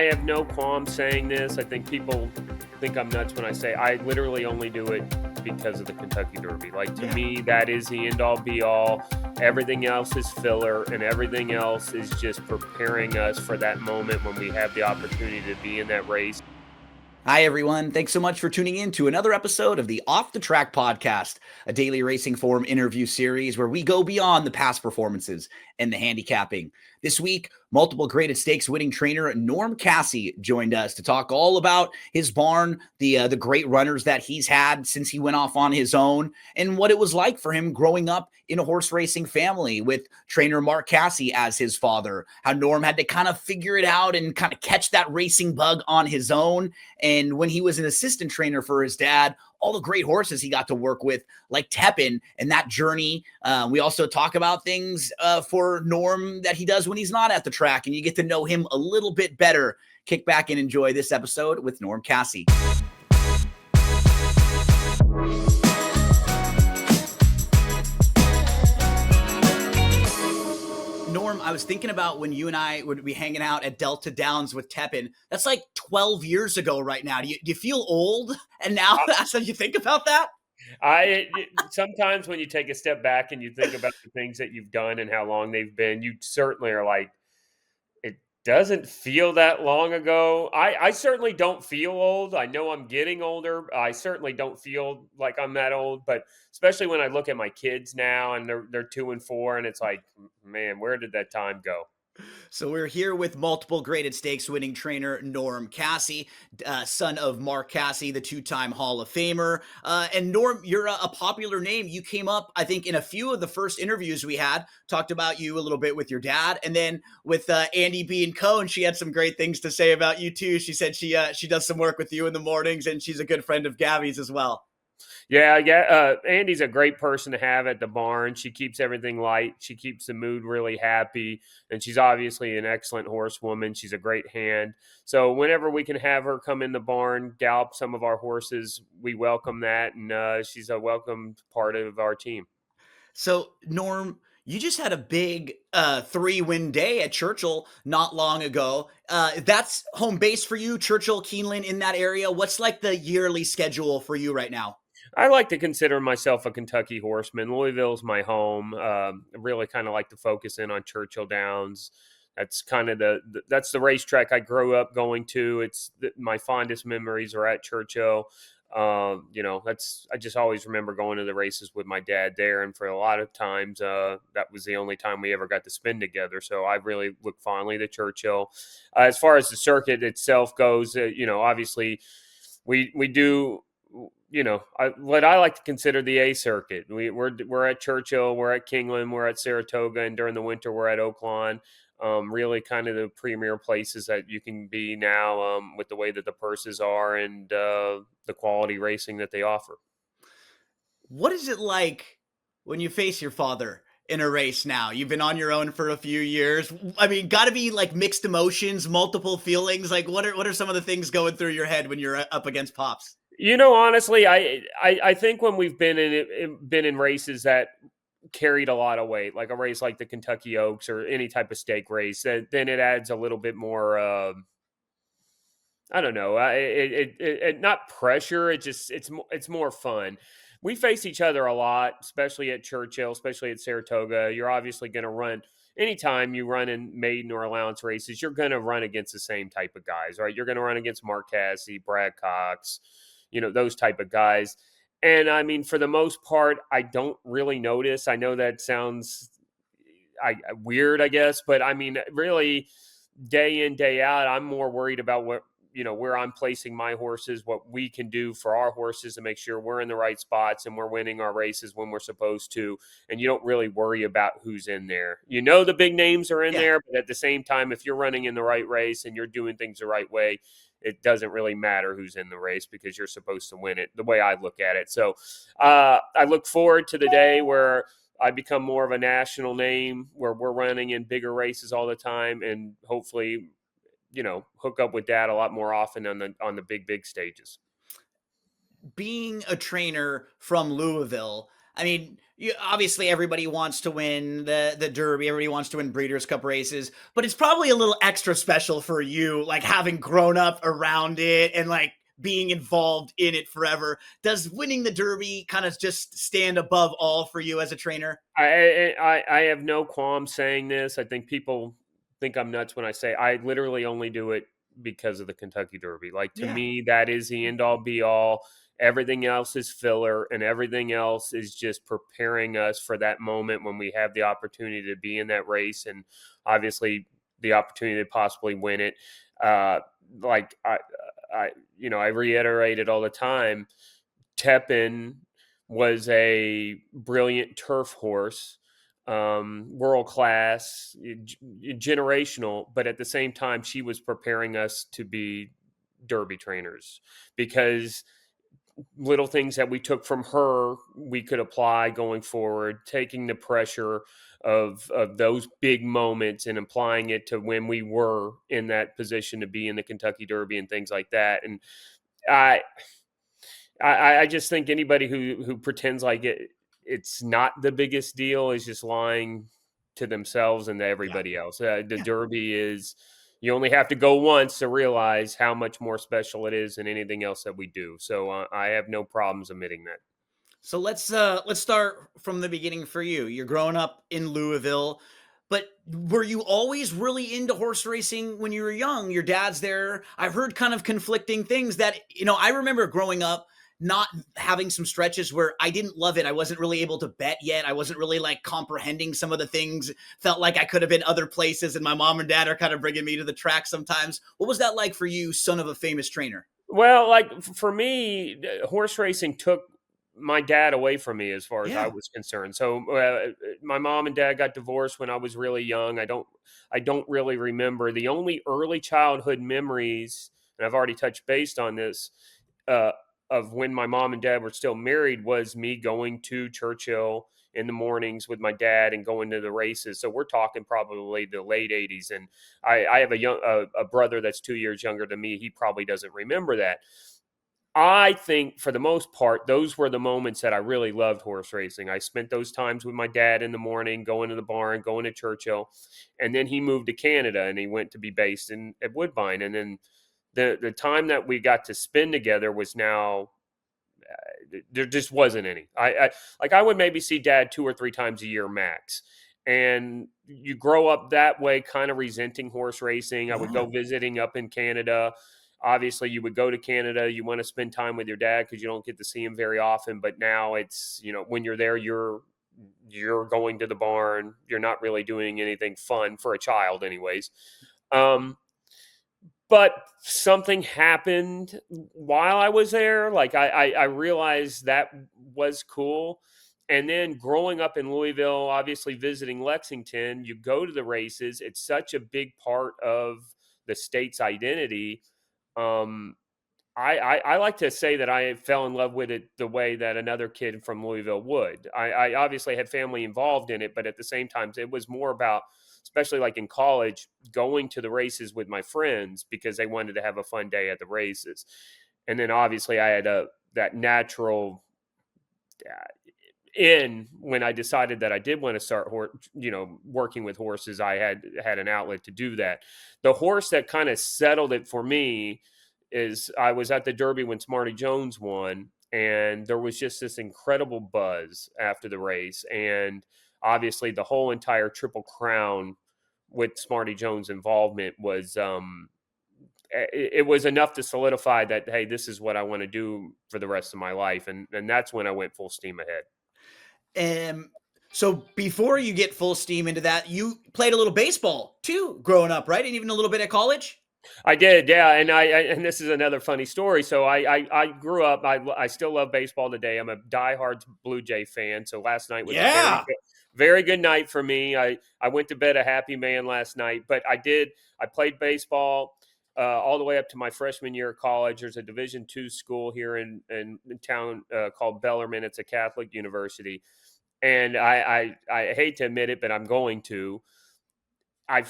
I have no qualm saying this. I think people think I'm nuts when I say I literally only do it because of the Kentucky Derby. Like, to Yeah. me, that is the end all be all. Everything else is filler, and everything else is just preparing us for that moment when we have the opportunity to be in that race. Hi, everyone. Thanks so much for tuning in to another episode of the Off the Track podcast, a daily racing forum interview series where we go beyond the past performances and the handicapping. This week, multiple graded stakes winning trainer Norm Casse joined us to talk all about his barn, the great runners that he's had since he went off on his own, and what it was like for him growing up in a horse racing family with trainer Mark Casse as his father. How Norm had to kind of figure it out and kind of catch that racing bug on his own, and when he was an assistant trainer for his dad, all the great horses he got to work with, like Tepin, and that journey. We also talk about things for Norm that he does when he's not at the track, and you get to know him a little bit better. Kick back and enjoy this episode with Norm Casse. Norm, I was thinking about when you and I would be hanging out at Delta Downs with Tepin. That's like 12 years ago right now. Do you feel old? And now that's how you think about that? Sometimes when you take a step back and you think about the things that you've done and how long they've been, you certainly are like, it doesn't feel that long ago. I certainly don't feel old. I know I'm getting older. I certainly don't feel like I'm that old, but especially when I look at my kids now and they're 2 and 4, and it's like, man, where did that time go? So we're here with multiple graded stakes winning trainer Norm Casse, son of Mark Casse, the two-time Hall of Famer. And Norm, you're a popular name. You came up, I think, in a few of the first interviews we had, talked about you a little bit with your dad, and then with Andy B and Co. And she had some great things to say about you too. She said she does some work with you in the mornings, and she's a good friend of Gabby's as well. Yeah. Andy's a great person to have at the barn. She keeps everything light. She keeps the mood really happy, and she's obviously an excellent horsewoman. She's a great hand. So whenever we can have her come in the barn, gallop some of our horses, we welcome that, and she's a welcome part of our team. So, Norm, you just had a big 3-win day at Churchill not long ago. That's home base for you, Churchill, Keeneland, in that area. What's like the yearly schedule for you right now? I like to consider myself a Kentucky horseman. Louisville's my home. I really kind of like to focus in on Churchill Downs. That's kind of that's the racetrack I grew up going to. My fondest memories are at Churchill. That's I just always remember going to the races with my dad there, and for a lot of times, that was the only time we ever got to spend together. So I really look fondly to Churchill. As far as the circuit itself goes, obviously we do what I like to consider the A circuit. We're at Churchill, we're at Kingland, we're at Saratoga, and during the winter we're at Oaklawn. Really, kind of the premier places that you can be now, with the way that the purses are and the quality racing that they offer. What is it like when you face your father in a race now? You've been on your own for a few years. I mean, got to be like mixed emotions, multiple feelings. Like, what are some of the things going through your head when you're up against Pops? Honestly, I think when we've been in races that carried a lot of weight, like a race like the Kentucky Oaks or any type of stake race, then it adds a little bit more. I don't know. Not pressure. It's more fun. We face each other a lot, especially at Churchill, especially at Saratoga. You're obviously going to run anytime you run in maiden or allowance races. You're going to run against the same type of guys, right? You're going to run against Mark Casse, Brad Cox, those type of guys. And I mean, for the most part, I don't really notice. I know that sounds weird, I guess, but I mean, really, day in day out, I'm more worried about where I'm placing my horses, what we can do for our horses to make sure we're in the right spots and we're winning our races when we're supposed to. And you don't really worry about who's in there. The big names are in Yeah. there, but at the same time, if you're running in the right race and you're doing things the right way, it doesn't really matter who's in the race because you're supposed to win it, the way I look at it. So I look forward to the day where I become more of a national name, where we're running in bigger races all the time, and hopefully, hook up with dad a lot more often on the big stages. Being a trainer from Louisville, I mean, obviously everybody wants to win the Derby, everybody wants to win Breeders' Cup races, but it's probably a little extra special for you, like having grown up around it and like being involved in it forever. Does winning the Derby kind of just stand above all for you as a trainer? I have no qualm saying this. I think people think I'm nuts when I say I literally only do it because of the Kentucky Derby. Like to Yeah. me, that is the end all be all. Everything else is filler, and everything else is just preparing us for that moment when we have the opportunity to be in that race, and obviously the opportunity to possibly win it. Uh, like I, I reiterate it all the time. Tepin was a brilliant turf horse, world class, generational, but at the same time, she was preparing us to be Derby trainers because little things that we took from her we could apply going forward, taking the pressure of those big moments and applying it to when we were in that position to be in the Kentucky Derby and things like that. And I I just think anybody who pretends like it's not the biggest deal is just lying to themselves and to Yeah. everybody else. The Yeah. Derby is you only have to go once to realize how much more special it is than anything else that we do. So I have no problems admitting that. So let's start from the beginning for you. You're growing up in Louisville, but were you always really into horse racing when you were young? Your dad's there. I've heard kind of conflicting things that, I remember growing up not having some stretches where I didn't love it. I wasn't really able to bet yet. I wasn't really like comprehending some of the things. Felt like I could have been other places and my mom and dad are kind of bringing me to the track sometimes. What was that like for you, son of a famous trainer? Well, like for me, horse racing took my dad away from me as far as I Yeah. was concerned. So my mom and dad got divorced when I was really young. I don't really remember the only early childhood memories, and I've already touched based on this. Uh, of when my mom and dad were still married was me going to Churchill in the mornings with my dad and going to the races. So we're talking probably the late '80s, and I have a brother that's 2 years younger than me. He probably doesn't remember that. I think for the most part, those were the moments that I really loved horse racing. I spent those times with my dad in the morning, going to the barn, going to Churchill, and then he moved to Canada and he went to be based in at Woodbine. And then the time that we got to spend together was now there just wasn't any. I would maybe see dad 2 or 3 times a year max. And you grow up that way, kind of resenting horse racing. I would Yeah. go visiting up in Canada. Obviously, you would go to Canada. You want to spend time with your dad because you don't get to see him very often. But now it's when you're there, you're going to the barn. You're not really doing anything fun for a child, anyways. Um, but something happened while I was there. Like I realized that was cool. And then growing up in Louisville, obviously visiting Lexington, you go to the races. It's such a big part of the state's identity. Um, I like to say that I fell in love with it the way that another kid from Louisville would. I obviously had family involved in it, but at the same time, it was more about, especially like in college, going to the races with my friends because they wanted to have a fun day at the races. And then obviously, I had that natural in when I decided that I did want to start, working with horses. I had an outlet to do that. The horse that kind of settled it for me is I was at the Derby when Smarty Jones won, and there was just this incredible buzz after the race, and obviously the whole entire Triple Crown with Smarty Jones' involvement was it was enough to solidify that, hey, this is what I want to do for the rest of my life, and that's when I went full steam ahead. Um, so before you get full steam into that, you played a little baseball too, growing up, right? And even a little bit at college. I did, yeah, and and this is another funny story. So I grew up. I still love baseball today. I'm a diehard Blue Jay fan. So last night was a Yeah. very good night for me. I went to bed a happy man last night. But I played baseball all the way up to my freshman year of college. There's a Division II school here in town called Bellarmine. It's a Catholic university, and I hate to admit it, but I'm going to. I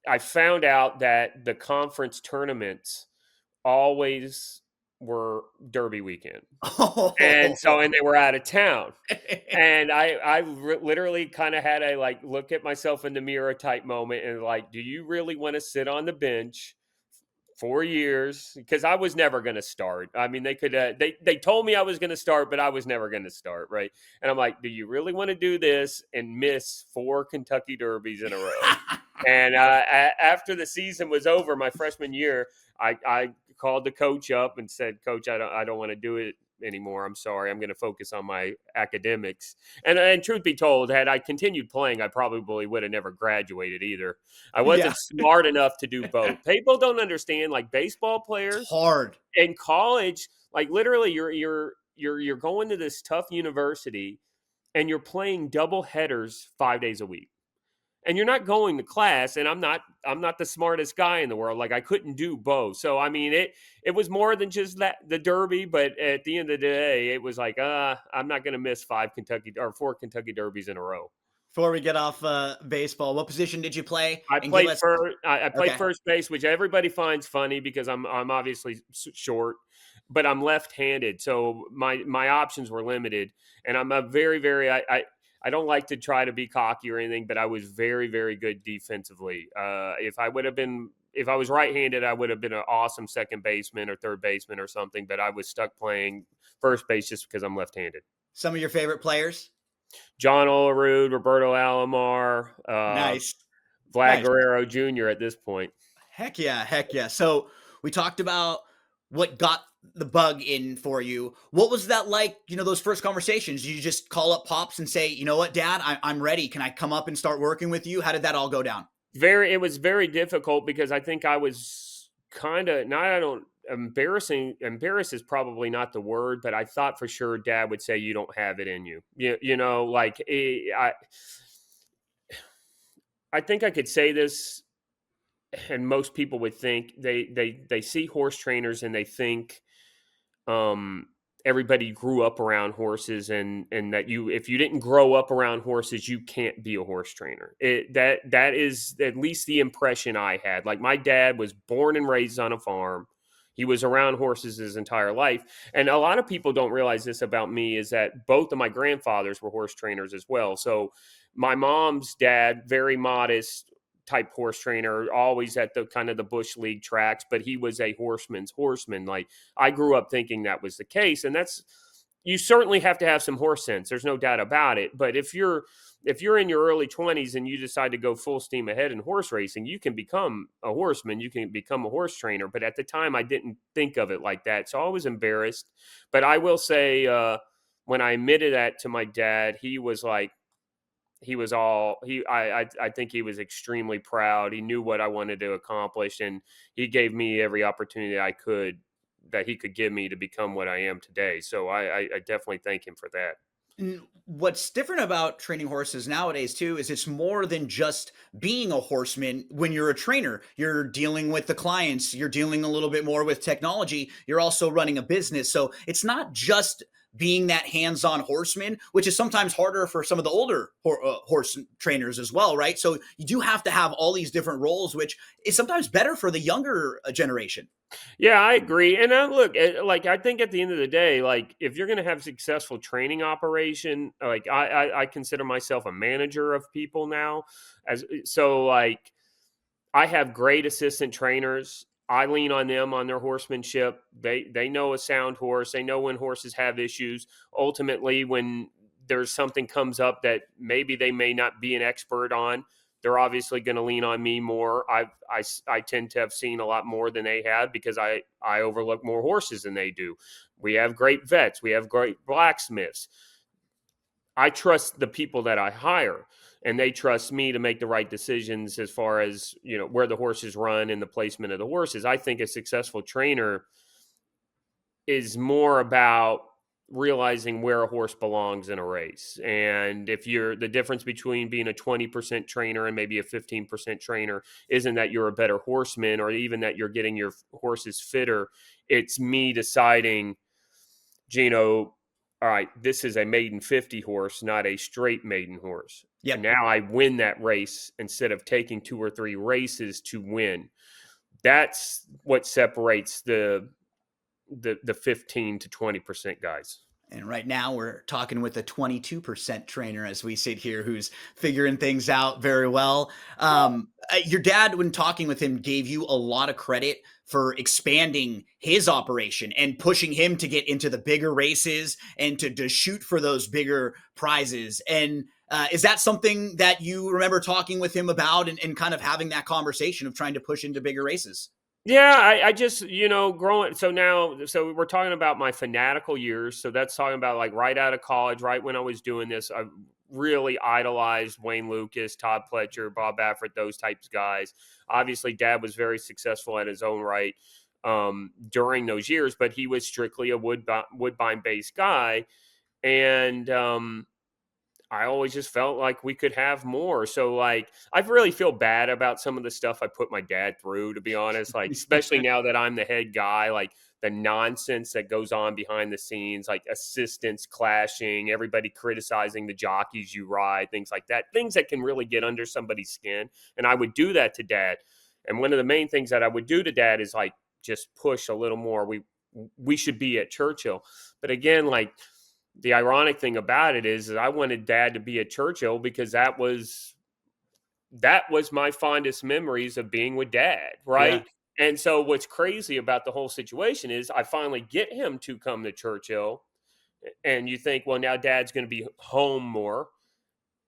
I found out that the conference tournaments always were Derby weekend. And so, Oh, and they were out of town. And literally kind of had a like look at myself in the mirror type moment and like, do you really want to sit on the bench 4 years? Because I was never going to start. I mean, they told me I was going to start, but I was never going to start, right? And I'm like, do you really want to do this and miss 4 Kentucky Derbies in a row? And after the season was over, my freshman year, I called the coach up and said, "Coach, I don't want to do it anymore. I'm sorry. I'm going to focus on my academics." And truth be told, had I continued playing, I probably would have never graduated either. I yeah. wasn't smart enough to do both. People don't understand, like baseball It's players hard. in college, like literally, you're going to this tough university and you're playing double headers 5 days a week, and you're not going to class. And I'm not the smartest guy in the world. Like I couldn't do both. So I mean, it was more than just that, the Derby, but at the end of the day it was like, I'm not going to miss 4 Kentucky Derbies in a row. Before we get off baseball, what position did you play? I And give played us. first. I played Okay. first base, which everybody finds funny because I'm obviously short, but I'm left-handed, so my options were limited. And I'm a very very I don't like to try to be cocky or anything, but I was very very good defensively. If I was right-handed, I would have been an awesome second baseman or third baseman or something. But I was stuck playing first base just because I'm left-handed. Some of your favorite players? John Olerud, Roberto Alomar, Nice. Vlad Nice. Guerrero Jr. at this point. Heck yeah. Heck yeah. So we talked about what got the bug in for you. What was that like? Those first conversations, you just call up Pops and say, you know what, Dad, I'm ready. Can I come up and start working with you? How did that all go down? It was very difficult because I think I was kind of not. I don't embarrassing. Embarrass is probably not the word, but I thought for sure Dad would say you don't have it in you. Like I think I could say this, and most people would think they see horse trainers and they think um everybody grew up around horses, and that if you didn't grow up around horses you can't be a horse trainer. That is at least the impression I had. Like my dad was born and raised on a farm. He was around horses his entire life. And a lot of people don't realize this about me, is that both of my grandfathers were horse trainers as well. So my mom's dad, very modest type horse trainer, always at the kind of the bush league tracks, but he was a horseman's horseman. Like I grew up thinking that was the case. And that's, you certainly have to have some horse sense, there's no doubt about it. But if you're in your early 20s and you decide to go full steam ahead in horse racing, you can become a horseman, you can become a horse trainer. But at the time I didn't think of it like that, so I was embarrassed. But I will say, when I admitted that to my dad, he was like, I think he was extremely proud. He knew what I wanted to accomplish, and he gave me every opportunity that he could give me to become what I am today. So I definitely thank him for that. What's different about training horses nowadays too is it's more than just being a horseman. When you're a trainer, you're dealing with the clients, you're dealing a little bit more with technology, you're also running a business. So it's not just being that hands-on horseman, which is sometimes harder for some of the older horse trainers as well, right? So you do have to have all these different roles, which is sometimes better for the younger generation. Yeah, I agree. And look, like I think at the end of the day, like if you're going to have a successful training operation, like I consider myself a manager of people now. As so, like I have great assistant trainers. I lean on them on their horsemanship. They know a sound horse. They know when horses have issues. Ultimately, when there's something comes up that maybe they may not be an expert on, they're obviously going to lean on me more. I tend to have seen a lot more than they have because I overlook more horses than they do. We have great vets. We have great blacksmiths. I trust the people that I hire, and they trust me to make the right decisions as far as, where the horses run and the placement of the horses. I think a successful trainer is more about realizing where a horse belongs in a race. And if you're the difference between being a 20% trainer and maybe a 15% trainer isn't that you're a better horseman or even that you're getting your horses fitter. It's me deciding, Gino, all right, this is a maiden 50 horse, not a straight maiden horse. And Yep. now I win that race instead of taking 2 or 3 races to win. That's what separates the 15 to 20% guys. And right now we're talking with a 22% trainer as we sit here who's figuring things out very well. Your dad, when talking with him, gave you a lot of credit for expanding his operation and pushing him to get into the bigger races and to shoot for those bigger prizes. And is that something that you remember talking with him about and kind of having that conversation of trying to push into bigger races? Yeah, I just, growing. So we're talking about my fanatical years. So that's talking about like right out of college, right when I was doing this. I really idolized Wayne Lucas, Todd Pletcher, Bob Baffert, those types of guys. Obviously, Dad was very successful at his own right during those years, but he was strictly a woodbine based guy. And I always just felt like we could have more. So, like, I really feel bad about some of the stuff I put my dad through, to be honest. Like, especially now that I'm the head guy, like the nonsense that goes on behind the scenes, like assistants clashing, everybody criticizing the jockeys you ride, things like that, things that can really get under somebody's skin. And I would do that to dad. And one of the main things that I would do to dad is like just push a little more. We should be at Churchill. But again, like, the ironic thing about it is I wanted dad to be at Churchill because that was my fondest memories of being with dad, Yeah. right? And so what's crazy about the whole situation is I finally get him to come to Churchill, and you think, well, now dad's going to be home more,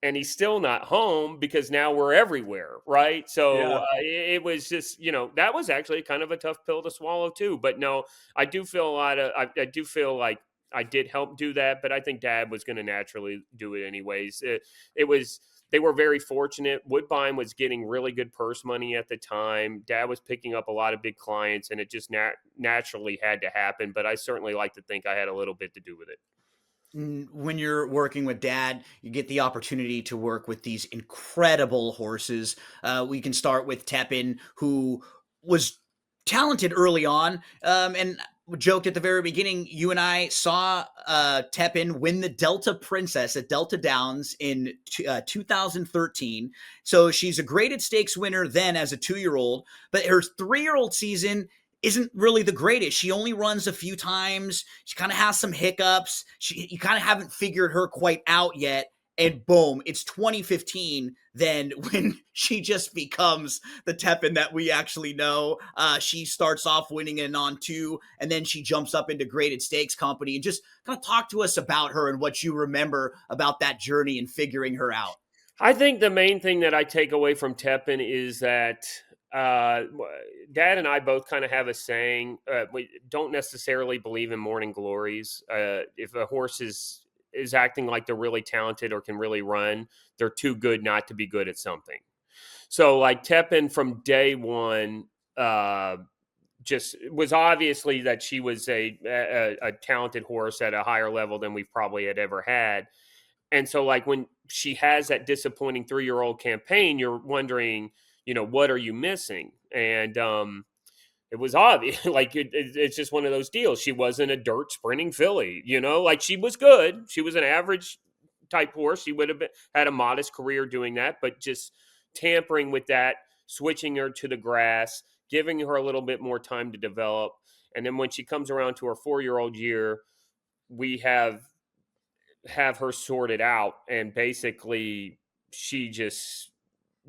and he's still not home because now we're everywhere, right? So Yeah. it was just, that was actually kind of a tough pill to swallow too. But no, I do feel I do feel like I did help do that, but I think dad was going to naturally do it anyways. They were very fortunate. Woodbine was getting really good purse money at the time. Dad was picking up a lot of big clients, and it just naturally had to happen. But I certainly like to think I had a little bit to do with it. When you're working with dad, you get the opportunity to work with these incredible horses. We can start with Tepin, who was talented early on. And joked at the very beginning, you and I saw Tepin win the Delta Princess at Delta Downs in 2013. So she's a graded stakes winner then as a 2-year-old, but her 3-year-old season isn't really the greatest. She only runs a few times. She kind of has some hiccups. You kind of haven't figured her quite out yet. And boom, it's 2015 then when she just becomes the Tepin that we actually know. She starts off winning an on 2, and then she jumps up into graded stakes company. And just kind of talk to us about her and what you remember about that journey and figuring her out. I think the main thing that I take away from Tepin is that uh, dad and I both kind of have a saying. We don't necessarily believe in morning glories. If a horse is acting like they're really talented or can really run, they're too good not to be good at something. So, like Tepin from day one, just was obviously that she was a talented horse at a higher level than we've probably had ever had. And so, like, when she has that disappointing 3-year-old campaign, you're wondering, what are you missing? And it was obvious. Like, it's just one of those deals. She wasn't a dirt sprinting filly, like she was good. She was an average type horse. She would have had a modest career doing that, but just tampering with that, switching her to the grass, giving her a little bit more time to develop. And then when she comes around to her 4-year-old year, we have her sorted out, and basically she just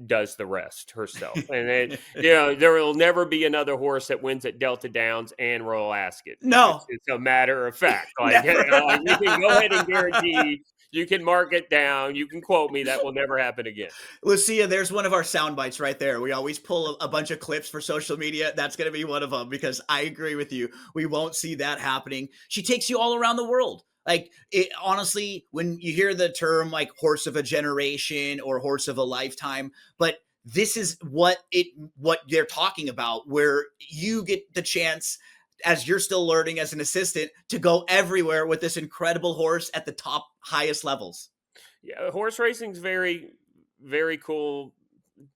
does the rest herself. And there will never be another horse that wins at Delta Downs and Royal Ascot. No, It's a matter of fact. Like, never. like, we can go ahead and guarantee, you can mark it down, you can quote me, that will never happen again. Lucia, there's one of our sound bites right there. We always pull a bunch of clips for social media. That's going to be one of them because I agree with you. We won't see that happening. She takes you all around the world. Like, honestly, when you hear the term like horse of a generation or horse of a lifetime, but this is what they're talking about, where you get the chance as you're still learning as an assistant to go everywhere with this incredible horse at the top highest levels. Yeah, horse racing's very, very cool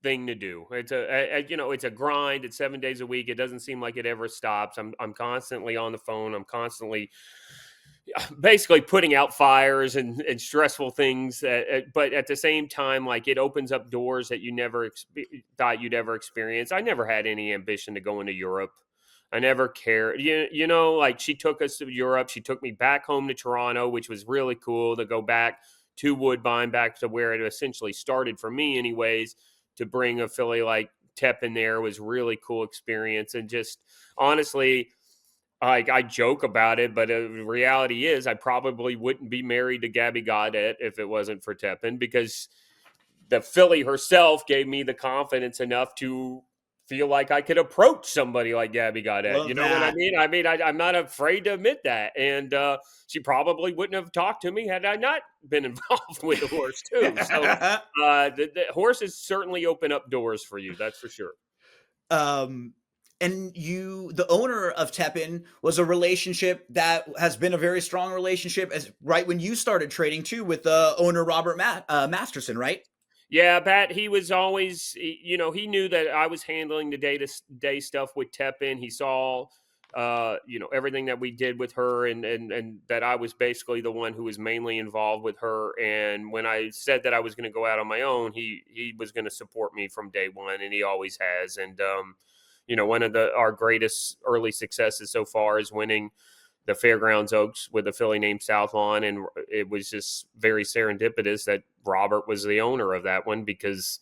thing to do. It's a grind. It's 7 days a week. It doesn't seem like it ever stops. I'm constantly on the phone. I'm constantly basically putting out fires and stressful things. But at the same time, like, it opens up doors that you never thought you'd ever experience. I never had any ambition to go into Europe. I never cared. You know, like she took us to Europe. She took me back home to Toronto, which was really cool to go back to Woodbine, back to where it essentially started for me, anyways. To bring a filly like Tep in there was really cool experience, and just honestly, I joke about it, but the reality is, I probably wouldn't be married to Gabby Goddett if it wasn't for Tepin, because the filly herself gave me the confidence enough to feel like I could approach somebody like Gabby Goddett. You Love know what I that. mean? I'm not afraid to admit that. And she probably wouldn't have talked to me had I not been involved with the horse, too. So the horses certainly open up doors for you. That's for sure. um and you, the owner of Tepin, was a relationship that has been a very strong relationship as right when you started trading too, with owner Robert Masterson, right? Yeah, Pat, he was always, you know, he knew that I was handling the day to day stuff with Tepin. He saw, you know, everything that we did with her, and that I was basically the one who was mainly involved with her. And when I said that I was going to go out on my own, he was going to support me from day one, and he always has. And you know, one of our greatest early successes so far is winning the Fairgrounds Oaks with a filly named Southlawn, and it was just very serendipitous that Robert was the owner of that one, because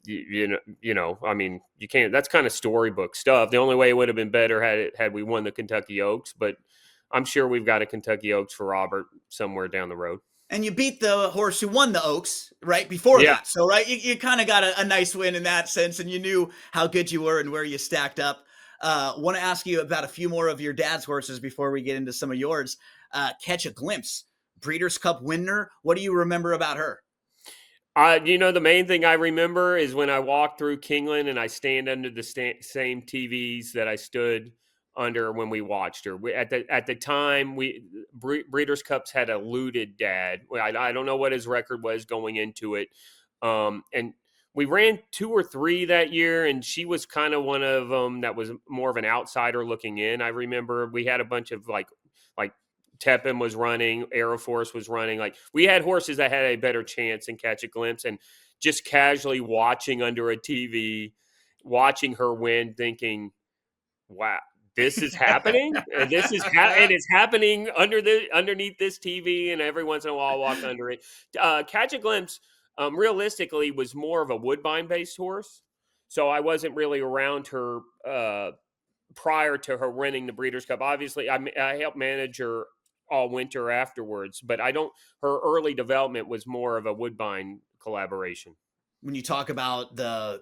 you know, I mean, you can't. That's kind of storybook stuff. The only way it would have been better had we won the Kentucky Oaks, but I'm sure we've got a Kentucky Oaks for Robert somewhere down the road. And you beat the horse who won the Oaks right before Yeah, that. So, right, you kind of got a nice win in that sense, and you knew how good you were and where you stacked up. Want to ask you about a few more of your dad's horses before we get into some of yours. Catch a Glimpse, Breeders' Cup winner. What do you remember about her? you know, the main thing I remember is when I walk through Kingland and I stand under the same TVs that I stood under when we watched her. At the time, Breeders' Cups had a looted dad. I don't know what his record was going into it, and we ran 2 or 3 that year, and she was kind of one of them that was more of an outsider looking in. I remember we had a bunch of like Tepin was running, Aeroforce was running. Like, we had horses that had a better chance and Catch a Glimpse, and just casually watching under a TV, watching her win, thinking, "Wow, this is happening, and and it's happening underneath this TV." And every once in a while, I'll walk under it. Catch a Glimpse, realistically, was more of a Woodbine based horse, so I wasn't really around her. Prior to her winning the Breeders' Cup. Obviously, I helped manage her all winter afterwards, but I don't. Her early development was more of a Woodbine collaboration. When you talk about the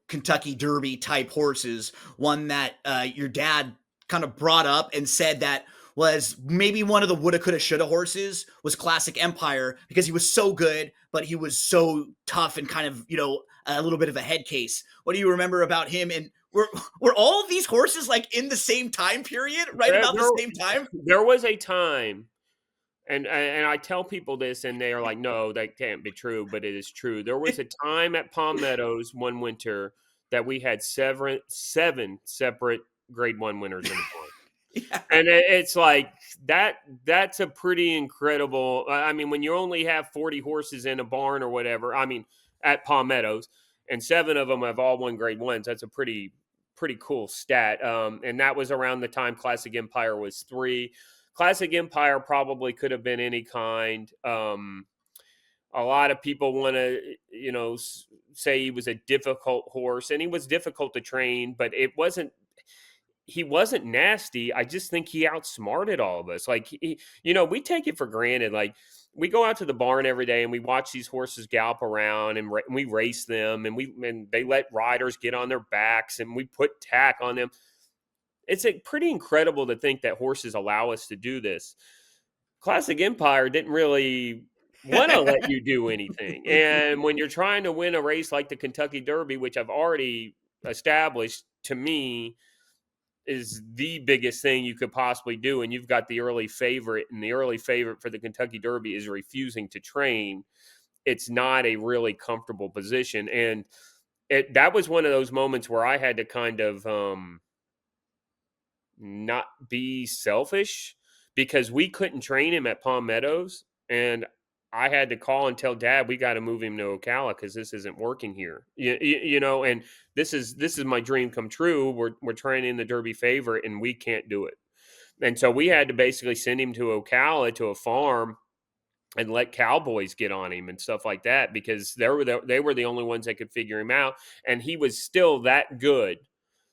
Kentucky Derby type horses, one that your dad kind of brought up and said that was maybe one of the woulda coulda shoulda horses was Classic Empire, because he was so good but he was so tough and kind of a little bit of a head case. What do you remember about him? And were all of these horses like in the same time period, right There, about the there, same time? there was a time, and I tell people this, and they are like, "No, that can't be true," but it is true. There was a time at Palm Meadows one winter that we had seven separate Grade One winners in the barn. Yeah. And it's like that. That's a pretty incredible. I mean, when you only have 40 horses in a barn or whatever. I mean, at Palm Meadows, and 7 of them have all won Grade Ones. That's a pretty cool stat. And that was around the time Classic Empire was 3. Classic Empire probably could have been any kind. A lot of people want to, say he was a difficult horse, and he was difficult to train, but he wasn't nasty. I just think he outsmarted all of us. Like, we take it for granted. Like, we go out to the barn every day and we watch these horses gallop around, and we race them, and they let riders get on their backs, and we put tack on them. It's pretty incredible to think that horses allow us to do this. Classic Empire didn't really want to let you do anything. And when you're trying to win a race like the Kentucky Derby, which I've already established to me is the biggest thing you could possibly do, and you've got the early favorite, and the early favorite for the Kentucky Derby is refusing to train, it's not a really comfortable position. And that was one of those moments where I had to kind of not be selfish, because we couldn't train him at Palm Meadows, and I had to call and tell Dad we got to move him to Ocala because this isn't working here. And this is my dream come true. We're training the Derby favorite, and we can't do it. And so we had to basically send him to Ocala to a farm and let cowboys get on him and stuff like that because they were the only ones that could figure him out, and he was still that good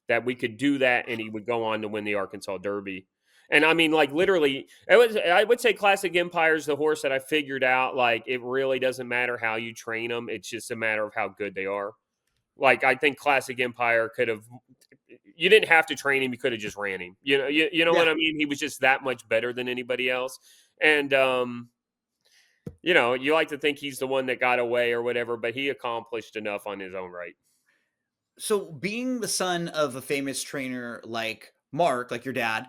that we could do that, and he would go on to win the Arkansas Derby. And I mean, like literally, I would say Classic Empire is the horse that I figured out. Like it really doesn't matter how you train them; it's just a matter of how good they are. Like I think Classic Empire could have. You didn't have to train him; you could have just ran him. You know Yeah. what I mean? He was just that much better than anybody else, and you like to think he's the one that got away or whatever, but he accomplished enough on his own right. So, being the son of a famous trainer like Mark, like your dad,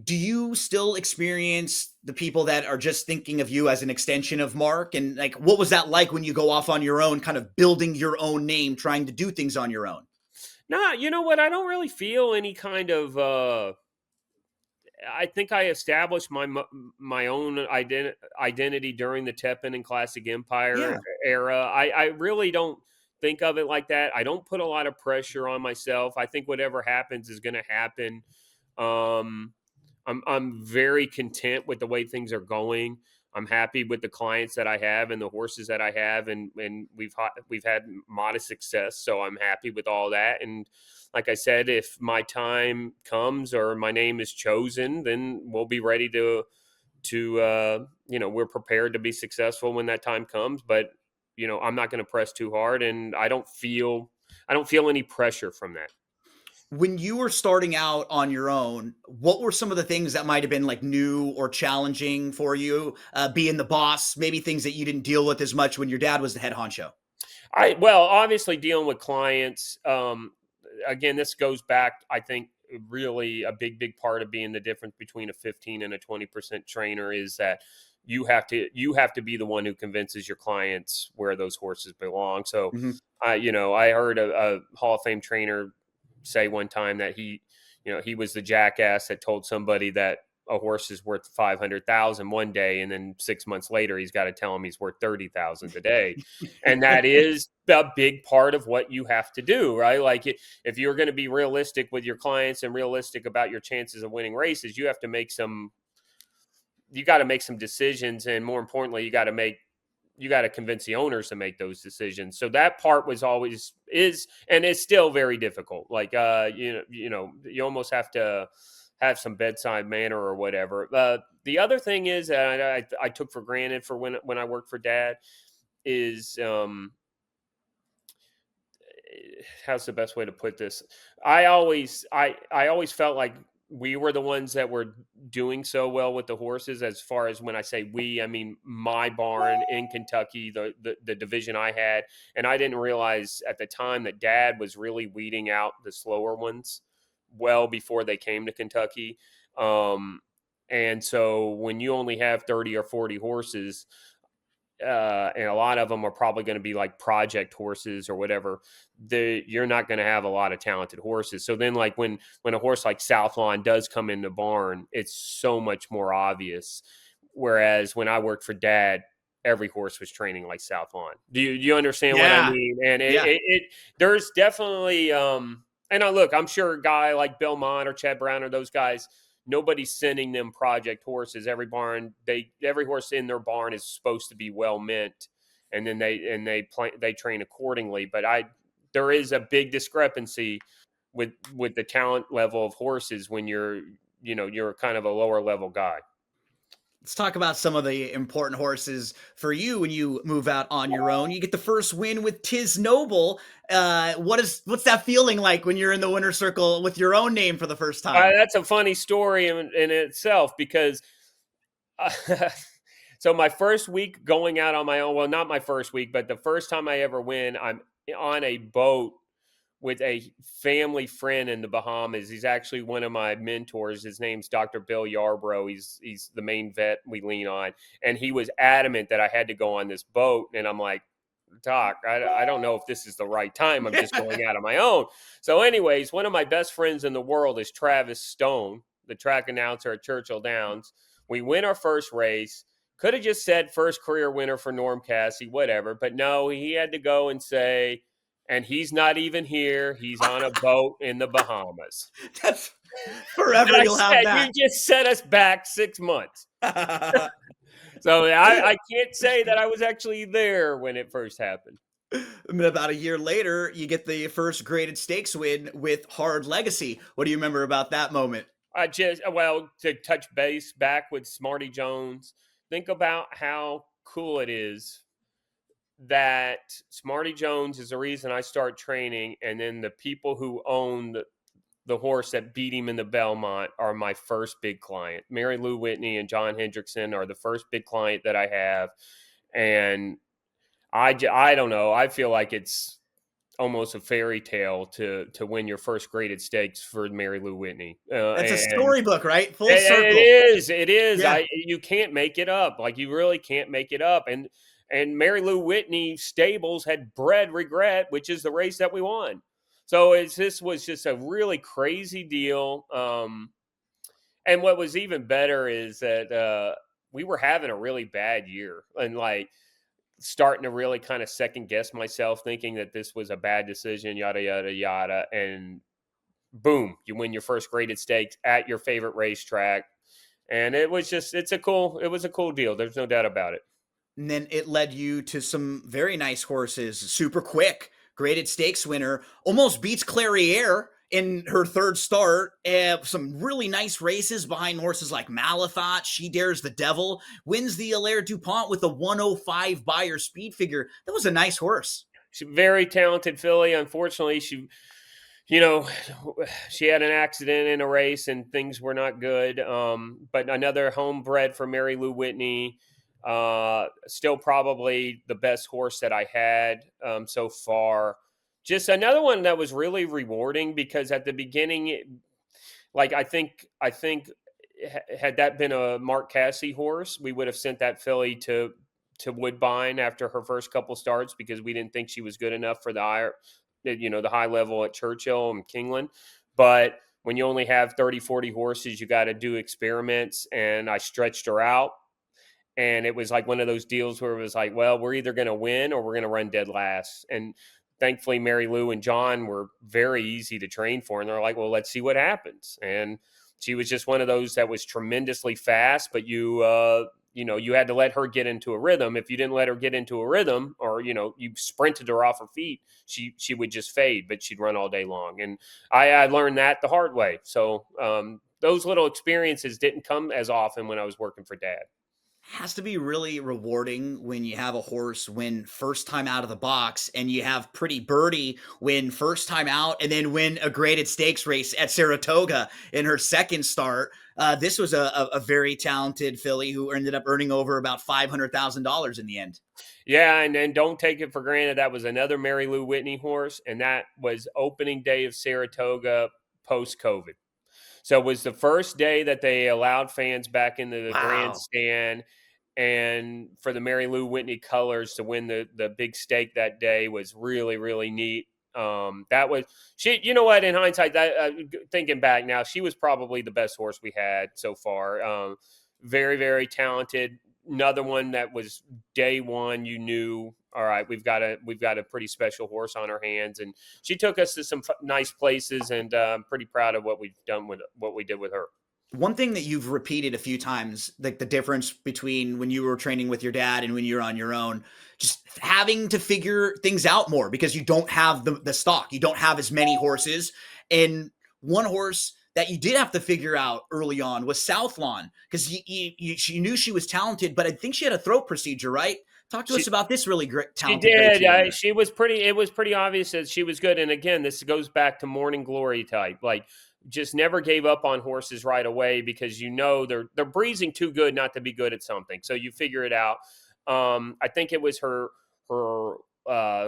do you still experience the people that are just thinking of you as an extension of Mark? And like, what was that like when you go off on your own, kind of building your own name, trying to do things on your own? Nah, you know what? I don't really feel any kind of. I think I established my own identity during the Teppan and Classic Empire Yeah. era. I really don't think of it like that. I don't put a lot of pressure on myself. I think whatever happens is going to happen. Um, I'm very content with the way things are going. I'm happy with the clients that I have and the horses that I have, and we've had modest success. So I'm happy with all that. And like I said, if my time comes or my name is chosen, then we'll be ready to we're prepared to be successful when that time comes. But I'm not going to press too hard, and I don't feel any pressure from that. When you were starting out on your own, what were some of the things that might have been like new or challenging for you, being the boss, maybe things that you didn't deal with as much when your dad was the head honcho? Well, obviously dealing with clients. Again, this goes back. I think really a big part of being the difference between a 15 and a 20% trainer is that you have to be the one who convinces your clients where those horses belong. So, Mhm. I heard a Hall of Fame trainer say one time that he was the jackass that told somebody that a horse is worth 500,000 one day, and then 6 months later he's got to tell him he's worth 30,000 a day, and that is a big part of what you have to do, right? Like if you're going to be realistic with your clients and realistic about your chances of winning races, you got to make some decisions, and more importantly, you got to convince the owners to make those decisions. So that part was always is and is still very difficult. Like you almost have to have some bedside manner or whatever. The other thing is that I took for granted for when I worked for Dad is how's the best way to put this? I always felt like we were the ones that were doing so well with the horses. As far as when I say we, I mean my barn in Kentucky, the division I had, and I didn't realize at the time that Dad was really weeding out the slower ones well before they came to Kentucky. And so when you only have 30 or 40 horses, and a lot of them are probably going to be like project horses or whatever. You're not going to have a lot of talented horses. So then, like when a horse like Southlawn does come in the barn, it's so much more obvious. Whereas when I worked for Dad, every horse was training like Southlawn. Do you understand what I Yeah. mean? And Yeah. there's definitely and look, I'm sure a guy like Belmont or Chad Brown or those guys, nobody's sending them project horses. Every horse in their barn is supposed to be well meant, and then they train accordingly. But there is a big discrepancy with the talent level of horses when you're kind of a lower level guy. Let's talk about some of the important horses for you when you move out on your own. You get the first win with Tiz Noble. What's that feeling like when you're in the winner's circle with your own name for the first time? That's a funny story in itself because uh, so my first week going out on my own, well, not my first week, but the first time I ever win, I'm on a boat with a family friend in the Bahamas. He's actually one of my mentors. His name's Dr. Bill Yarbrough. He's the main vet we lean on, and he was adamant that I had to go on this boat. And I'm like, Doc, I don't know if this is the right time. I'm just going out on my own. So, anyways, one of my best friends in the world is Travis Stone, the track announcer at Churchill Downs. We win our first race. Could have just said first career winner for Norm Casse, whatever. But no, he had to go and say, and he's not even here. He's on a boat in the Bahamas. That's And forever. I You'll have said, you that. just set us back 6 months. So I can't say that I was actually there when it first happened. About a year later, you get the first graded stakes win with Hard Legacy. What do you remember about that moment? Well, to touch base back with Smarty Jones, think about how cool it is that Smarty Jones is the reason I start training, and then the people who own the horse that beat him in the Belmont are my first big client. Mary Lou Whitney and John Hendrickson are the first big client that I have, and I don't know. I feel like it's almost a fairy tale to win your first graded stakes for Mary Lou Whitney, That's a and storybook, right? Full it circle. is. It is. Yeah. You can't make it up. Like you really can't make it up. And Mary Lou Whitney stables had bred Regret, which is the race that we won. So this was just a really crazy deal. And what was even better is that we were having a really bad year, and like starting to really kind of second guess myself, thinking that this was a bad decision, yada yada yada, and boom, you win your first graded stakes at your favorite racetrack. And it was a cool deal. There's no doubt about it. And then it led you to some very nice horses. Super Quick, graded stakes winner, almost beats Clairiere in her third start. Some really nice races behind horses like Malathaat. She Dares the Devil, wins the Hilaire DuPont with a 105 Beyer speed figure. That was a nice horse. She's a very talented filly. Unfortunately, you know, she had an accident in a race and things were not good. But another homebred for Mary Lou Whitney. Still probably the best horse that I had so far. Just another one that was really rewarding because at the beginning, like I think had that been a Mark Casse horse, we would have sent that filly to Woodbine after her first couple starts because we didn't think she was good enough for the high level at Churchill and Kingland. But when you only have 30, 40 horses, you got to do experiments. And I stretched her out. And it was like one of those deals where it was like, well, we're either going to win or we're going to run dead last. And thankfully, Mary Lou and John were very easy to train for. And they're like, well, let's see what happens. And she was just one of those that was tremendously fast, but you had to let her get into a rhythm. If you didn't let her get into a rhythm or, you sprinted her off her feet, she would just fade, but she'd run all day long. And I learned that the hard way. So those little experiences didn't come as often when I was working for Dad. Has to be really rewarding when you have a horse win first time out of the box and you have Pretty Birdie win first time out and then win a graded stakes race at Saratoga in her second start. This was a very talented filly who ended up earning over about $500,000 in the end. Yeah, and don't take it for granted. That was another Mary Lou Whitney horse, and that was opening day of Saratoga post-COVID. So it was the first day that they allowed fans back into the Wow. grandstand. And for the Mary Lou Whitney colors to win the big stake that day was really, really neat. That was she. You know what? In hindsight, thinking back now, she was probably the best horse we had so far. Very, very talented. Another one that was day one. You knew, all right, we've got a pretty special horse on our hands, and she took us to some nice places, and I'm pretty proud of what we've done with what we did with her. One thing that you've repeated a few times, like the difference between when you were training with your dad and when you're on your own, just having to figure things out more because you don't have the stock. You don't have as many horses. And one horse that you did have to figure out early on was Southlawn because she knew she was talented, but I think she had a throat procedure, right? Talk to us about this really great, She talented did. grade. She was pretty. It was pretty obvious that she was good. And again, this goes back to Morning Glory type. Like, just never gave up on horses right away because they're breezing too good not to be good at something. So you figure it out. I think it was her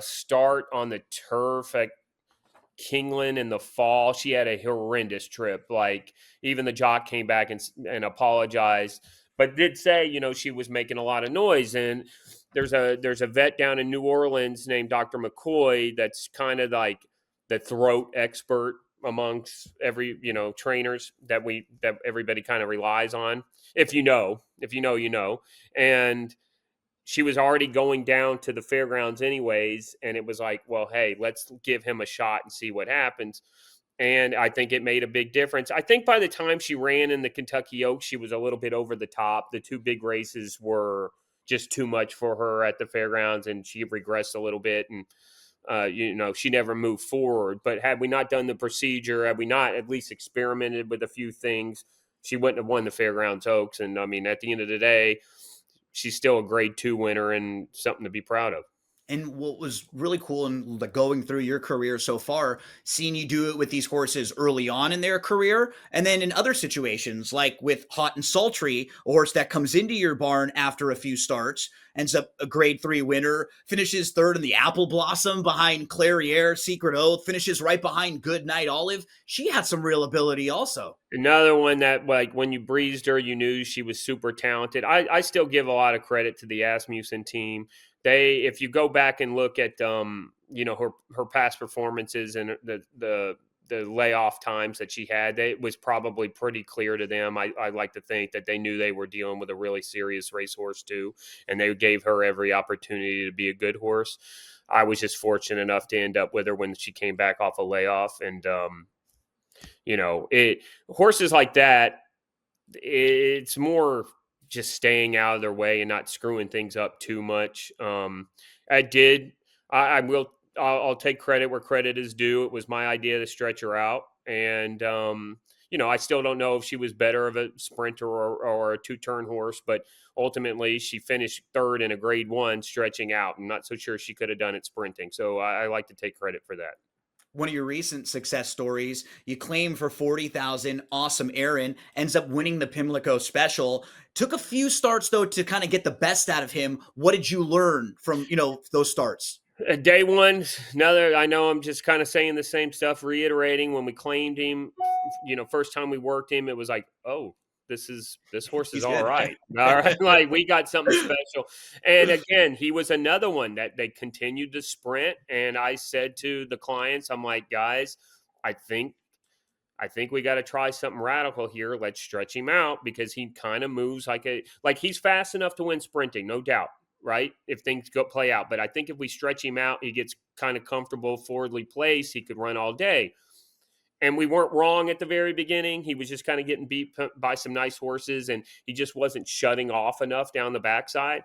start on the turf at Kingland in the fall. She had a horrendous trip. Like even the jock came back and apologized, but did say she was making a lot of noise. And there's a vet down in New Orleans named Dr. McCoy that's kind of like the throat expert amongst every, trainers that everybody kind of relies on. If you know, and she was already going down to the fairgrounds anyways, and it was like, well, hey, let's give him a shot and see what happens. And I think it made a big difference. I think by the time she ran in the Kentucky Oaks, she was a little bit over the top. The two big races were just too much for her at the fairgrounds, and she regressed a little bit. And she never moved forward. But had we not done the procedure, had we not at least experimented with a few things, she wouldn't have won the Fairgrounds Oaks. And I mean, at the end of the day, she's still a grade 2 winner and something to be proud of. And what was really cool in going through your career so far, seeing you do it with these horses early on in their career, and then in other situations, like with Hot and Sultry, a horse that comes into your barn after a few starts, ends up a grade 3 winner, finishes third in the Apple Blossom behind Clairiere, Secret Oath, finishes right behind Good Night Olive. She had some real ability also. Another one that, like, when you breezed her, you knew she was super talented. I still give a lot of credit to the Asmussen team. If you go back and look at her past performances and the layoff times that she had, it was probably pretty clear to them. I like to think that they knew they were dealing with a really serious racehorse too, and they gave her every opportunity to be a good horse. I was just fortunate enough to end up with her when she came back off a layoff, and horses like that, it's more just staying out of their way and not screwing things up too much. I did. I will. I'll take credit where credit is due. It was my idea to stretch her out, and I still don't know if she was better of a sprinter or a 2-turn horse, but ultimately she finished third in a grade 1 stretching out. I'm not so sure she could have done it sprinting. So I like to take credit for that. One of your recent success stories, you claim for 40,000, Awesome Aaron ends up winning the Pimlico Special. Took a few starts though to kind of get the best out of him. What did you learn from, those starts? Day one, I know I'm just kind of saying the same stuff, reiterating when we claimed him, first time we worked him, it was like, oh, this horse is all right. All right. Like, we got something special. And again, he was another one that they continued to sprint. And I said to the clients, I'm like, guys, I think we got to try something radical here. Let's stretch him out, because he kind of moves like he's fast enough to win sprinting, no doubt, right? If things play out. But I think if we stretch him out, he gets kind of comfortable, forwardly placed, he could run all day. And we weren't wrong at the very beginning. He was just kind of getting beat by some nice horses, and he just wasn't shutting off enough down the backside.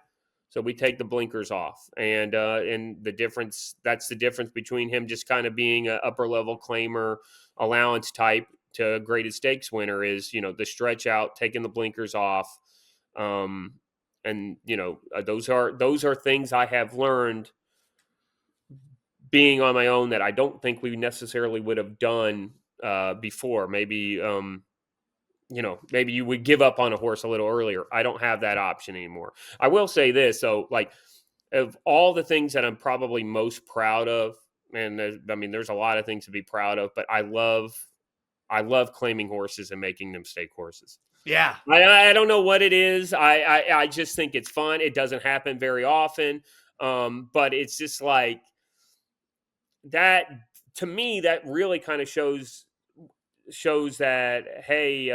So we take the blinkers off, and the difference—that's the difference between him just kind of being an upper level claimer, allowance type, to a graded stakes winner is, the stretch out, taking the blinkers off, and those are things I have learned being on my own that I don't think we necessarily would have done before. Maybe maybe you would give up on a horse a little earlier. I don't have that option anymore. I will say this, so, like, of all the things that I'm probably most proud of, and there's a lot of things to be proud of, but I love claiming horses and making them stake horses. Yeah. I don't know what it is. I just think it's fun. It doesn't happen very often. But it's just like that, to me, that really kind of shows that, hey,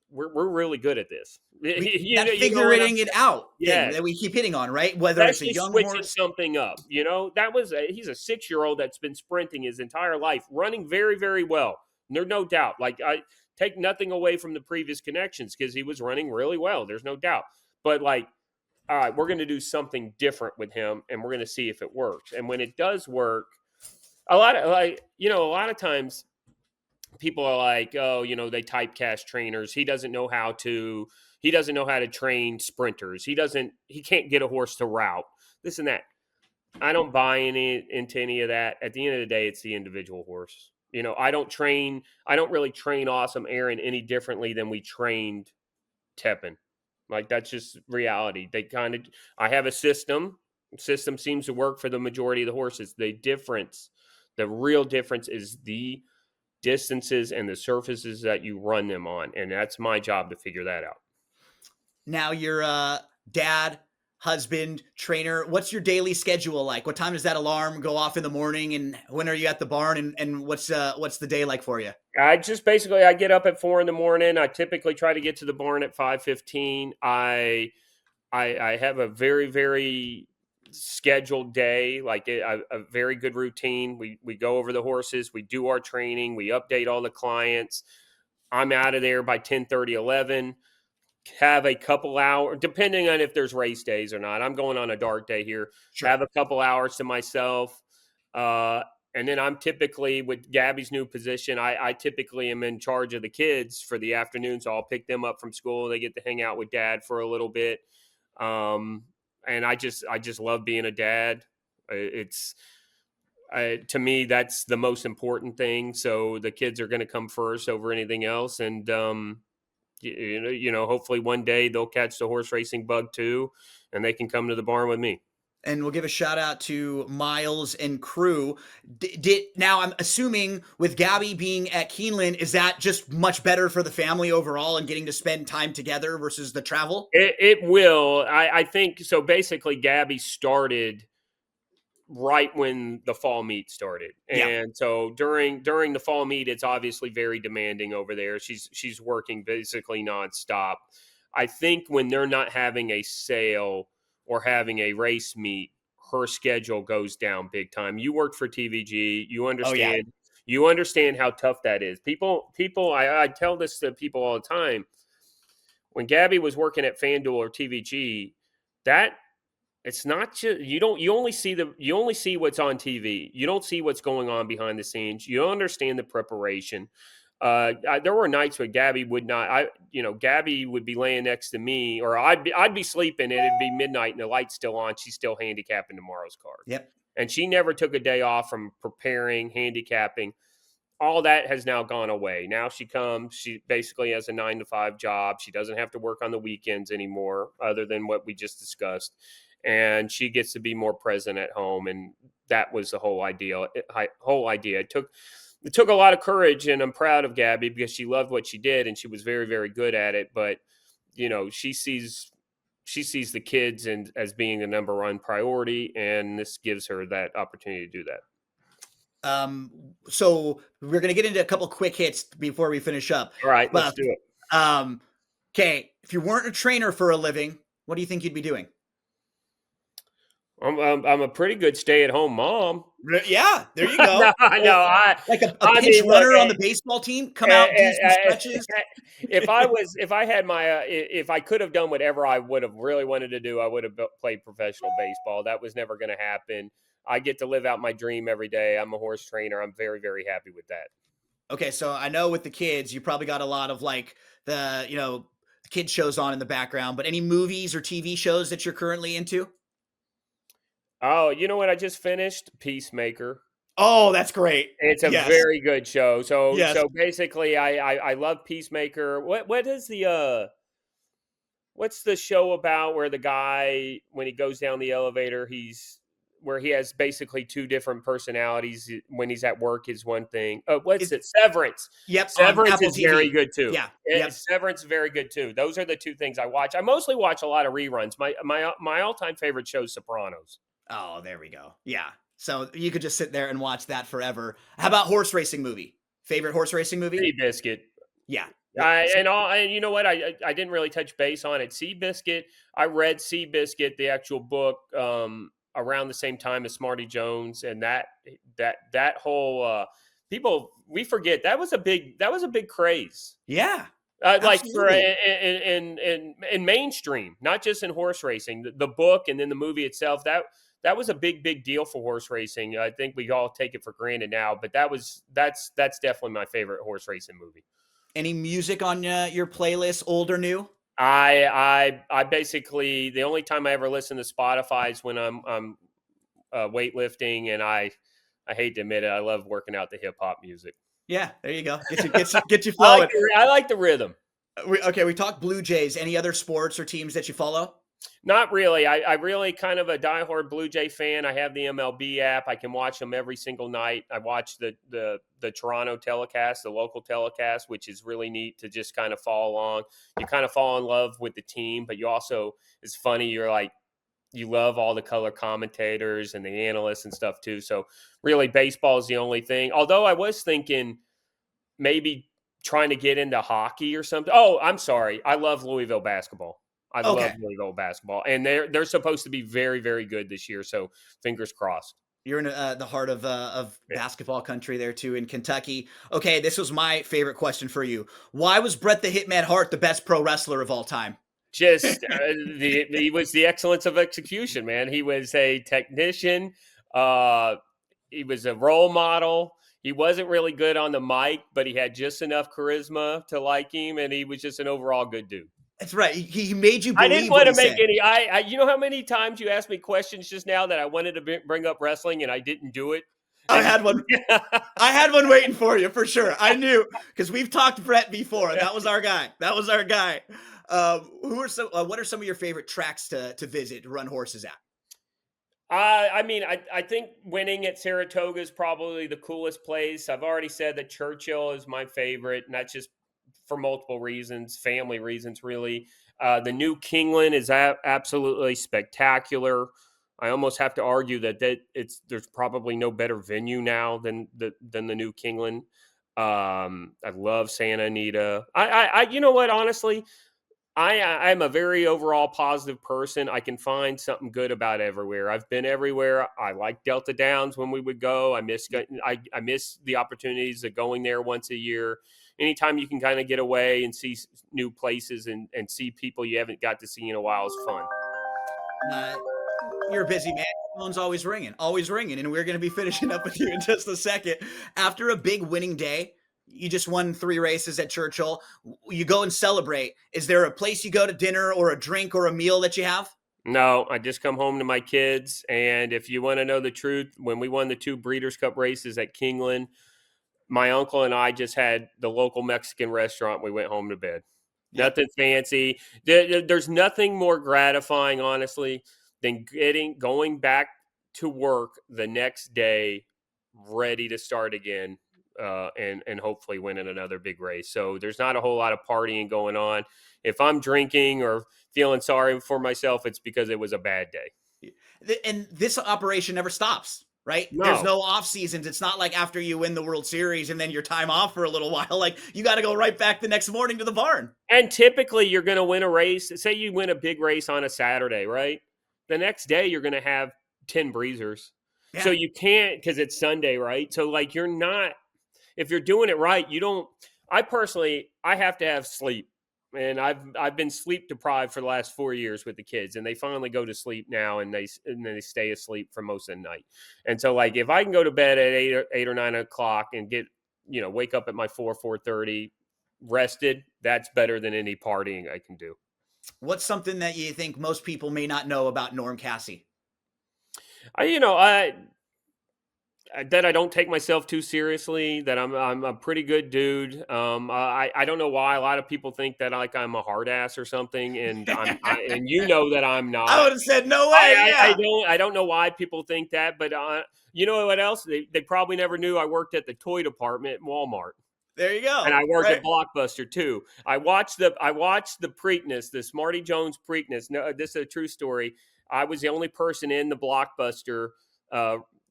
we're really good at this. Figuring it out Yeah, thing that we keep hitting on, right? Whether it's a especially young switching horse. something up. He's a 6-year-old that's been sprinting his entire life, running very, very well. No doubt. Like, I take nothing away from the previous connections, because he was running really well. There's no doubt. But, like, all right, we're going to do something different with him, and we're going to see if it works. And when it does work, a lot of times people are like, oh, they typecast trainers. He doesn't know how to train sprinters. He can't get a horse to route, this and that. I don't buy into any of that. At the end of the day, it's the individual horse. I don't really train Awesome Aaron any differently than we trained Tepin. Like, that's just reality. I have a system. System seems to work for the majority of the horses. The real difference is the distances and the surfaces that you run them on. And that's my job to figure that out. Now, your dad, husband, trainer. What's your daily schedule like? What time does that alarm go off in the morning, and when are you at the barn, and what's the day like for you? I get up at 4 in the morning. I typically try to get to the barn at 5:15. I have a very, very scheduled day, like a very good routine. We go over the horses, we do our training, we update all the clients. I'm out of there by 10:30, 11. Have a couple hours, depending on if there's race days or not. I'm going on a dark day here. Sure. Have a couple hours to myself. Uh, and then I'm typically, with Gabby's new position, I typically am in charge of the kids for the afternoon. So I'll pick them up from school. They get to hang out with dad for a little bit. Um, and I just love being a dad. It's to me, that's the most important thing. So the kids are going to come first over anything else. And hopefully one day they'll catch the horse racing bug too, and they can come to the barn with me. And we'll give a shout out to Miles and crew. Now I'm assuming with Gabby being at Keeneland, is that just much better for the family overall and getting to spend time together versus the travel? It will. I think so. Basically, Gabby started right when the fall meet started, Yeah. and so during the fall meet, it's obviously very demanding over there. She's working basically nonstop. I think when they're not having a sale or having a race meet, her schedule goes down big time. You worked for TVG, Oh yeah. you understand how tough that is. I tell this to people all the time. When Gabby was working at FanDuel or TVG, that it's not just you only see what's on TV. You don't see what's going on behind the scenes. You don't understand the preparation. There were nights where Gabby would not. Gabby would be laying next to me, or I'd be sleeping, and it'd be midnight, and the light's still on. She's still handicapping tomorrow's card, Yep. and she never took a day off from preparing, handicapping. All that has now gone away. Now she basically has a 9 to 5 job. She doesn't have to work on the weekends anymore, other than what we just discussed. And she gets to be more present at home. And that was the whole idea. It took a lot of courage, and I'm proud of Gabby because she loved what she did and she was very, very good at it. But, she sees the kids and as being the number one priority, and this gives her that opportunity to do that. So we're gonna get into a couple quick hits before we finish up. All right, let's But do it. okay, if you weren't a trainer for a living, what do you think you'd be doing? I'm a pretty good stay-at-home mom. Yeah, there you go. No, no, Like a I pinch mean, runner look, on the baseball team, come out, do some stretches. if I could have done whatever I would have really wanted to do, I would have played professional baseball. That was never going to happen. I get to live out my dream every day. I'm a horse trainer. I'm very, very happy with that. Okay, so I know with the kids, you probably got a lot of like the kid shows on in the background, but any movies or TV shows that you're currently into? Oh, you know what? I just finished Peacemaker. Oh, that's great. It's a Yes. very good show. So Yes. so basically, I love Peacemaker. What is the what's the show about where the guy, when he goes down the elevator, where he has basically two different personalities. When he's at work is one thing. What's it? Severance. Yep, on Severance Apple is very TV. good too. Yeah. Yep. Severance is very good too. Those are the two things I watch. I mostly watch a lot of reruns. My all-time favorite show is Sopranos. Oh, there we go. Yeah. So you could just sit there and watch that forever. How about horse racing movie? Favorite horse racing movie? Seabiscuit. Yeah. And you know what? I didn't really touch base on it. Seabiscuit. I read Seabiscuit, the actual book, around the same time as Smarty Jones, and that whole people, we forget that was a big craze. Yeah. Like for Absolutely. in mainstream, not just in horse racing. The book and then the movie itself, that was a big deal for horse racing. I think we all take it for granted now, but that's definitely my favorite horse racing movie. Any music on your playlist, old or new? I basically, the only time I ever listen to Spotify is when I'm weightlifting, and I hate to admit it, I love working out the hip hop music. Yeah, there you go. Get you flowing. I like the rhythm. We talked Blue Jays. Any other sports or teams that you follow? Not really. I really kind of a diehard Blue Jay fan. I have the MLB app. I can watch them every single night. I watch the Toronto telecast, the local telecast, which is really neat to just kind of follow along. You kind of fall in love with the team, but you also, it's funny. You're like, you love all the color commentators and the analysts and stuff too. So really, baseball is the only thing. Although I was thinking maybe trying to get into hockey or something. Oh, I'm sorry. I love Louisville basketball. I love Okay. Louisville basketball, and they're supposed to be very, very good this year. So fingers crossed. You're in the heart of Yeah. basketball country there too, in Kentucky. Okay, this was my favorite question for you. Why was Bret the Hitman Hart the best pro wrestler of all time? Just he was the excellence of execution, man. He was a technician. Uh, he was a role model. He wasn't really good on the mic, but he had just enough charisma to like him, and he was just an overall good dude. That's right. He made you I didn't believe want what to he make said. any. You know how many times you asked me questions just now that I wanted to bring up wrestling and I didn't do it. I And had one. I had one waiting for you for sure. I knew because we've talked Bret before. That was our guy. That was our guy. What are some of your favorite tracks to visit, to run horses at? I mean, I think winning at Saratoga is probably the coolest place. I've already said that Churchill is my favorite, and that's just for multiple reasons, family reasons, really. The new Kingland is absolutely spectacular. I almost have to argue that there's probably no better venue now than the new Kingland. I love Santa Anita. You know what? Honestly, I'm a very overall positive person. I can find something good about everywhere. I've been everywhere. I like Delta Downs when we would go. I miss the opportunities of going there once a year. Anytime you can kind of get away and see new places and see people you haven't got to see in a while is fun. Uh, you're a busy man. Phone's always ringing, and we're going to be finishing up with you in just a second. After a big winning day, you just won 3 races at Churchill. You go and celebrate. Is there a place you go to dinner or a drink or a meal that you have? No, I just come home to my kids. And if you want to know the truth, when we won the 2 Breeders' Cup races at Kingland, my uncle and I just had the local Mexican restaurant. We went home to bed. Yep. Nothing fancy. There's nothing more gratifying, honestly, than going back to work the next day, ready to start again, and hopefully winning another big race. So there's not a whole lot of partying going on. If I'm drinking or feeling sorry for myself, it's because it was a bad day. And this operation never stops, right? There's No. no off seasons. It's not like after you win the World Series and then your time off for a little while. Like you got to go right back the next morning to the barn. And typically you're going to win a race. Say you win a big race on a Saturday, right? The next day you're going to have 10 breezers. Yeah. So you can't, because it's Sunday, right? So like you're not, if you're doing it right, you don't. I personally, I have to have sleep, and I've been sleep deprived for the last 4 years with the kids, and they finally go to sleep now, and they stay asleep for most of the night. And so like if I can go to bed at 8 or 9 o'clock and get wake up at my 4:30 rested, that's better than any partying I can do. What's something that you think most people may not know about Norm Casse? I that I don't take myself too seriously, that I'm a pretty good dude. I don't know why a lot of people think that like I'm a hard ass or something, and and that I'm not. I would have said no way. I don't know why people think that, but you know what else? They probably never knew I worked at the toy department at Walmart. There you go. And I worked at Blockbuster too. I watched the Preakness, the Smarty Jones Preakness. No, this is a true story. I was the only person in the Blockbuster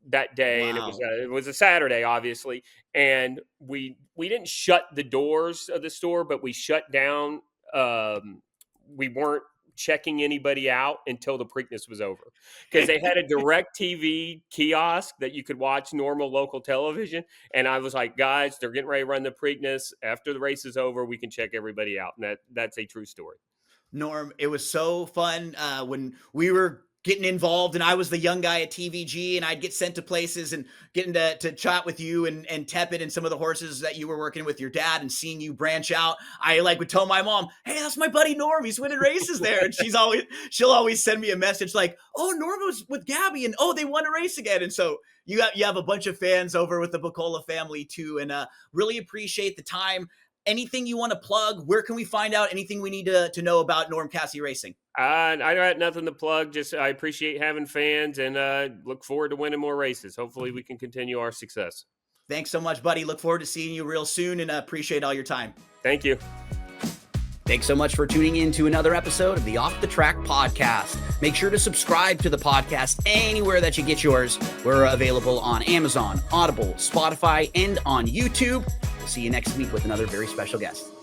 that day, and it was a Saturday, obviously. And we didn't shut the doors of the store, but we shut down. We weren't checking anybody out until the Preakness was over, because they had a direct TV kiosk that you could watch normal local television. And I was like, guys, they're getting ready to run the Preakness. After the race is over, we can check everybody out. And that's a true story. Norm, it was so fun when we were getting involved and I was the young guy at TVG, and I'd get sent to places and getting to chat with you and Tepid and some of the horses that you were working with your dad, and seeing you branch out. I would tell my mom, hey, that's my buddy Norm. He's winning races there. And she'll always send me a message like, oh, Norm was with Gabby, and oh, they won a race again. And so you have a bunch of fans over with the Buccola family too. And really appreciate the time. Anything you want to plug? Where can we find out anything we need to know about Norm Casse Racing? I got nothing to plug. Just I appreciate having fans, and look forward to winning more races. Hopefully we can continue our success. Thanks so much, buddy. Look forward to seeing you real soon, and appreciate all your time. Thank you. Thanks so much for tuning in to another episode of the Off the Track podcast. Make sure to subscribe to the podcast anywhere that you get yours. We're available on Amazon, Audible, Spotify, and on YouTube. We'll see you next week with another very special guest.